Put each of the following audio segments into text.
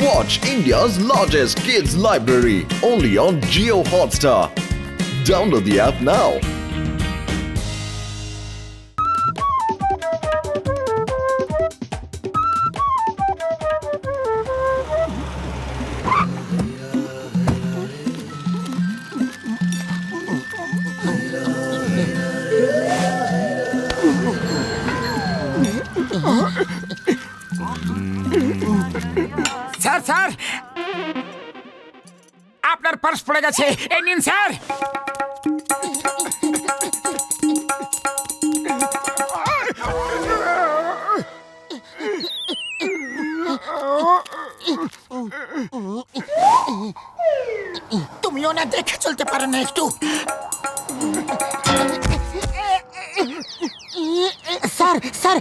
Watch India's largest kids library only on Jio Hotstar. Download the app now. Sir sir আপনার purse পড়ে গেছে, এই নিন sir. তুমিও না দেখে চলতে পারো না একটু? স্যার স্যার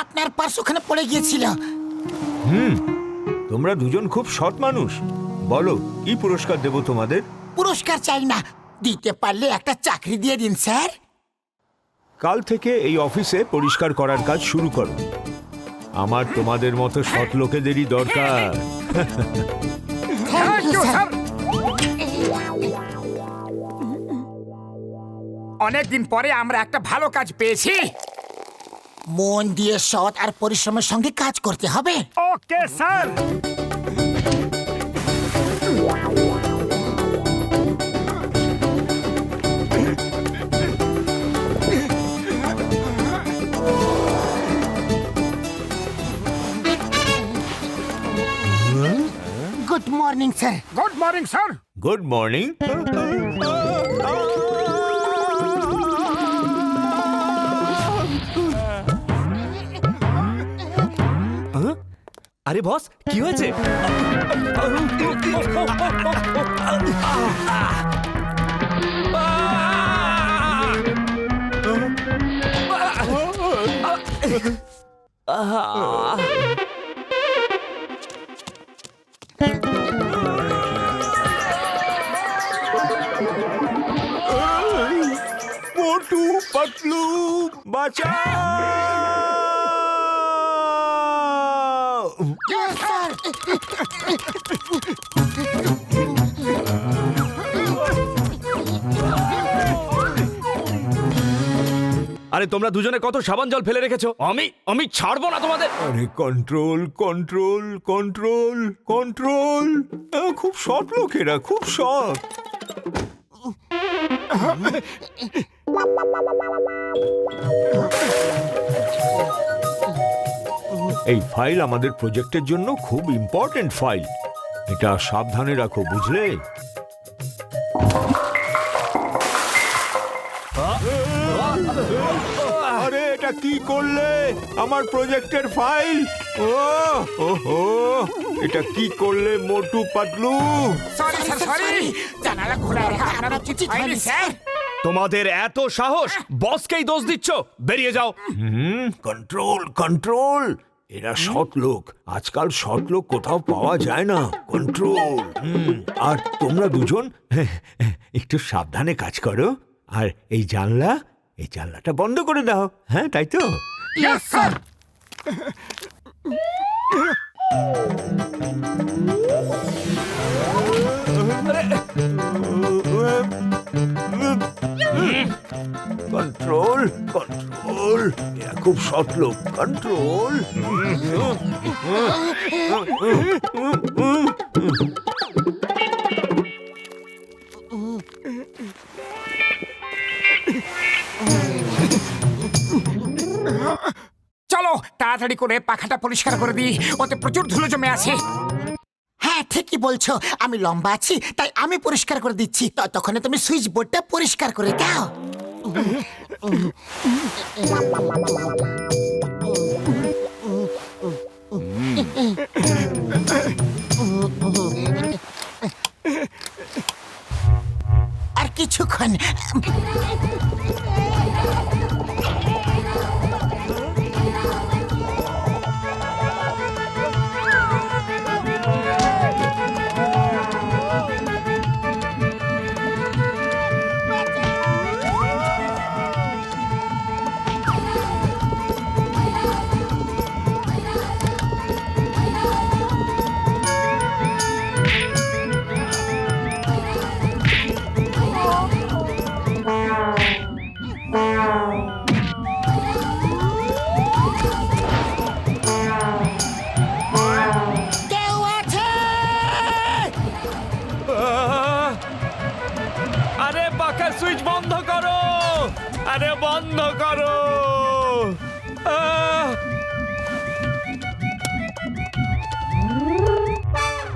আপনার পার্স ওখানে পড়ে গিয়েছিল। তোমরা দুজন খুব সৎ মানুষ। বলো কি পুরস্কার দেব তোমাদের? পুরস্কার চাই না, দিতে পারলে একটা চাকরি দিয়ে দিন স্যার। কাল থেকে এই অফিসে পরিষ্কার করার কাজ শুরু করো। আমার তোমাদের মতো সৎ লোকেদেরই দরকার। অনেকদিন পরে আমরা একটা ভালো কাজ পেয়েছি। মন দিয়ে সৎ আর পরিশ্রমের সঙ্গে কাজ করতে হবে। Okay sir. Good morning sir. Good morning sir. Good morning. আরে বস, কি হয়েছে? মোটু পাতলু বাঁচাও! আরে তোমরা দুজনে কত সাবান জল ফেলে রেখেছো, আমি ছাড়বো না তোমাদের। আরে কন্ট্রোল কন্ট্রোল কন্ট্রোল কন্ট্রোল। খুব সৎ লোকেরা, খুব সৎ। এই ফাইল আমাদের প্রজেক্টের জন্য খুব ইম্পর্টেন্ট ফাইল। এটা সাবধানে রাখো, বুঝলে? আরে এটা কি করলে? আমার প্রজেক্টের ফাইল! ওহো, এটা কি করলে Motu Patlu? Sorry sir, sorry. জানালা খোলা রাখা আপনার উচিত হয়নি স্যার। তোমাদের এত সাহস, বসকেই দোষ দিচ্ছ? বেরিয়ে যাও। Control control. এরা সৎ লোক, আজকাল সৎ লোক কোথাও পাওয়া যায় না। কন্ট্রোল। আর তোমরা দুজন একটু সাবধানে কাজ করো। আর এই জানলাটা বন্ধ করে দাও। হ্যাঁ, তাই তো? Yes sir. Control control. এরা খুব সৎ লোক। কন্ট্রোল। চলো তাড়াতাড়ি করে পাখাটা পরিষ্কার করে দিই, ওতে প্রচুর ধুলো জমে আছে। হ্যাঁ ঠিকই বলছো, আমি লম্বা আছি তাই আমি পরিষ্কার করে দিচ্ছি। ততক্ষণে তুমি সুইচ বোর্ডটা পরিষ্কার করে দাও। আর কিছুক্ষণ।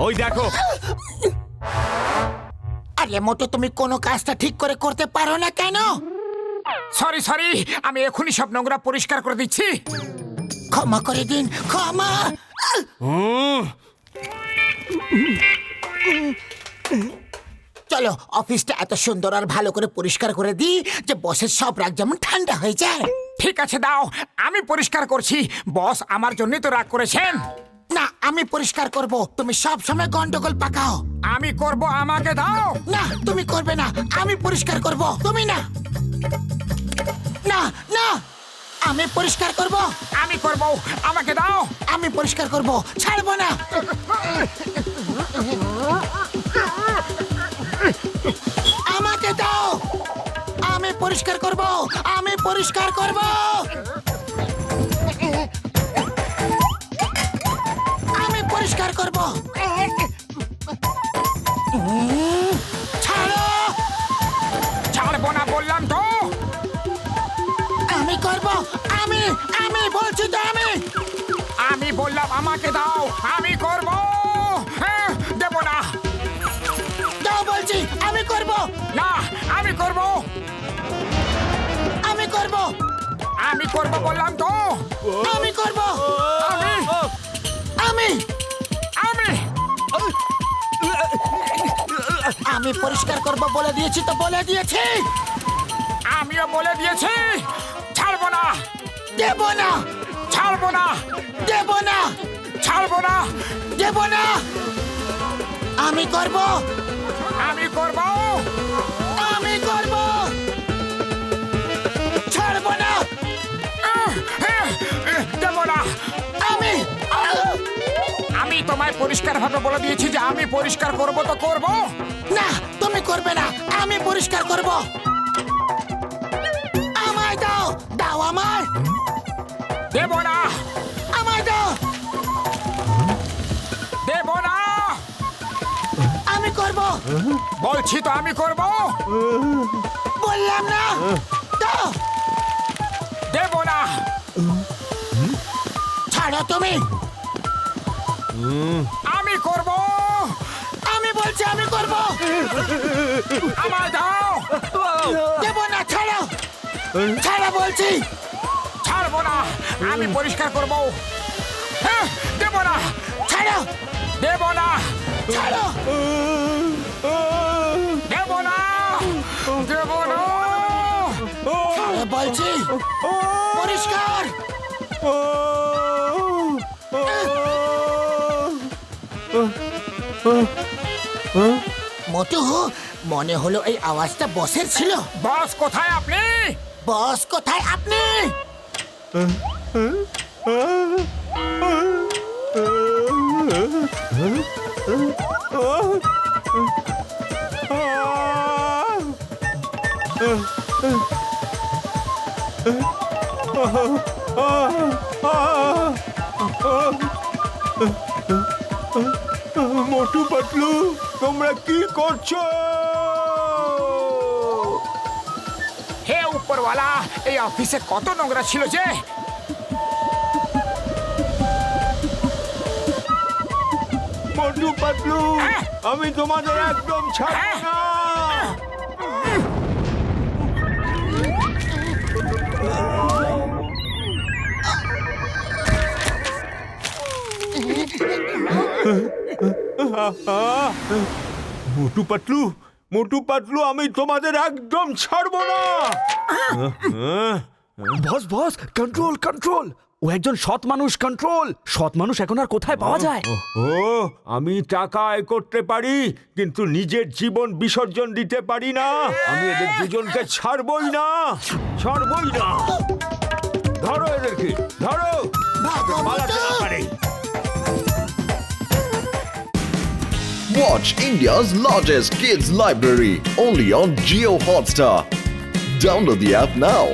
ওই দেখো। আরে মোটো তুমি কোনো কাজটা ঠিক করে করতে পারো না কেন? সরি সরি, আমি এখনই সব নোংরা পরিষ্কার করে দিচ্ছি। ক্ষমা করে দিন, ক্ষমা। চলো অফিসটা এত সুন্দর আর ভালো করে পরিষ্কার করে দিই যে বসের সব রাগ যেমন ঠান্ডা হয়ে যায়। ঠিক আছে দাও, আমি পরিষ্কার করছি। বস আমার জন্যই তো রাগ করেছেন। না, আমি পরিষ্কার করব। তুমি সব সময় গন্ডগোল পাকাও। আমি করব, আমাকে দাও। না, তুমি করবে না, আমি পরিষ্কার করব। তুমি না। না না, আমি পরিষ্কার করব। আমি করব, আমাকে দাও। আমি পরিষ্কার করব, ছাড়বো না। আমাকে দাও, আমি পরিষ্কার করব। আমি পরিষ্কার করব। আমি পরিষ্কার করব। ছাড়ো। ছাড়বো না বললাম তো। আমি করব। আমি আমি বলছি তো। আমি বললাম আমাকে দাও, আমি করব। দেব না। দাও বলছি, আমি করব। না, আমি করব। আমি করব। আমি করব বললাম তো। আমি করব। আমি আমি আমি আমি পরিষ্কার করব বলে দিয়েছি তো, বলে দিয়েছি। আমিও বলে দিয়েছি। ছাড়বো না। দেব না। ছাড়বো না। দেব না। ছাড়বো না। দেব না। আমি করব। আমি করব। আমি করব। ছাড়বো না। দেব না। আমি আমি তোমায় পরিষ্কার ভাবে বলে দিয়েছি যে আমি পরিষ্কার করব তো করব। না, তুমি করবে না, আমি পরিষ্কার করব। আমায় দাও। দাও আমায়। দেব না। আমায় দাও। দেব না। আমি করব। বলছি তো আমি করব। বললাম না। দাও। দেব না। ছাড়ো তুমি। আমি করব। আমি বলছি আমি করব। আমায় দাও। দেব না। ছাড়ো। ছাড়ো বলছি। ছাড়বো না। আমি পরিষ্কার করব। দেব না। ছাড়ো। দেব না। ছাড়ো। দেব না। দেব না। ছাড়ো বলছি। পরিষ্কার। মোটু, মনে হলো এই আওয়াজটা বসের ছিল। বস কোথায় আপনি? বস কোথায় আপনি? মোটু পাতলু, তোমরা কি করছো? হে উপরওয়ালা, এই অফিসে কত নোংরা ছিল যে। মোটু পাতলু, হ্যাঁ? আমি তোমাদের একদম ছাড়বো হ্যাঁ? না। মোটু পাতলু, মোটু পাতলু, আমি তোমাদের একদম ছাড়বো না। বস বস, কন্ট্রোল কন্ট্রোল। ও একজন সৎ মানুষ, কন্ট্রোল। সৎ মানুষ এখন আর কোথায় পাওয়া যায়? ও, আমি টাকা আয় করতে পারি, কিন্তু নিজের জীবন বিসর্জন দিতে পারি না। আমি এদের দুজনকে ছাড়বই না, ছাড়বই না। ধরো এদেরকে, ধরো। পালাতে না পারে। Watch India's largest kids library only on Geo Hotstar. Download the app now.